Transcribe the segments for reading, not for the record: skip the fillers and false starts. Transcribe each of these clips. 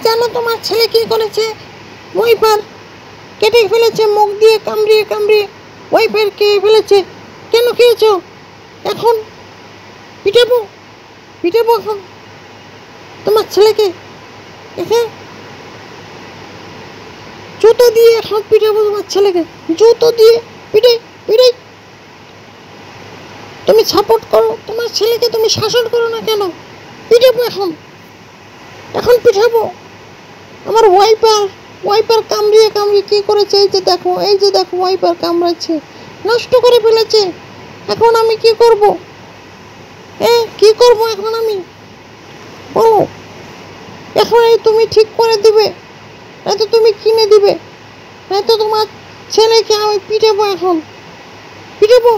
জানো তোমার ছেলে কি করেছে? ওয়াইপার কেটে ফেলেছে, মুখ দিয়ে কামড়িয়ে কামড়িয়ে ওয়াইপার খেয়ে ফেলেছে। কেন খেয়েছো? এখন পিটাবো, পিটাবো এখন তোমার ছেলেকে। এখন জুতো দিয়ে এখন পিটাবো তোমার ছেলেকে, জুতো দিয়ে পিটাই পিটাই। তুমি সাপোর্ট করো তোমার ছেলেকে, তুমি শাসন করো না কেন? পিটাবো এখন, এখন পিটাবো। আমার ওয়াইপার, ওয়াইপার কামড়িয়ে কামড়িয়ে কি করেছে? এই যে দেখো, এই যে দেখো, ওয়াইপার কামড়াচ্ছে, নষ্ট করে ফেলেছে। এখন আমি কি করব? কি করব এখন আমি? বলো। এখন এই তুমি ঠিক করে দিবে, নয়তো তুমি কিনে দিবে, নয়তো তোমার ছেলেকে আমি পিটাবো এখন, পিটাবো।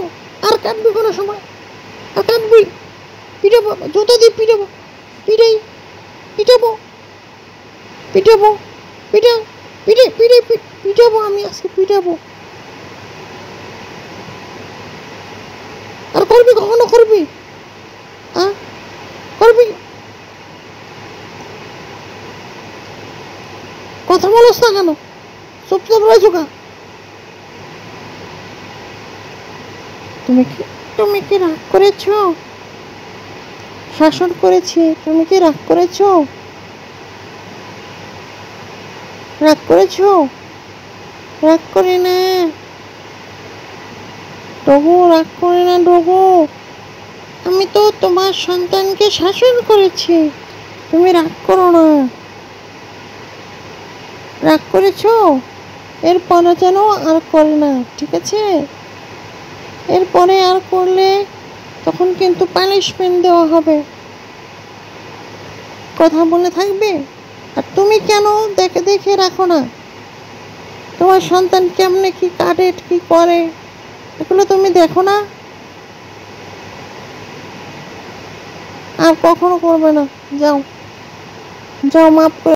আর কাটবি কোনো সময়? আর কাটবি? পিটাবো, জুতো দিয়ে পিটাবো, পিটাই, পিটাবো, পিটাবো, পিটাও, পিটে পিটে পিটাবো আমি আজকে, পিটাবো। আর করবি? কখনো করবি? করবি? কথা বলছ না কেন? চুপচাপ রয়েছো কা? তুমি কি রাগ করেছ? শাসন করেছি, তুমি কি রাগ করেছ? রাগ করেছ? রাগ করে না ডগু, রাগ করে না ডগু। আমি তো তোমার সন্তানকে শাসন করেছি, তুমি রাগ করো না। রাগ করেছ? এরপরে যেন আর করে না, ঠিক আছে? এরপরে আর করলে তখন কিন্তু পানিশমেন্ট দেওয়া হবে। কথা বলে থাকবে। আর তুমি কেন দেখে দেখে রাখো না? তোমার সন্তান কেমনে কি কাটে, কি করে, এগুলো তুমি দেখো না? আর কখনো করবে না। যাও, যাও, মাফ করে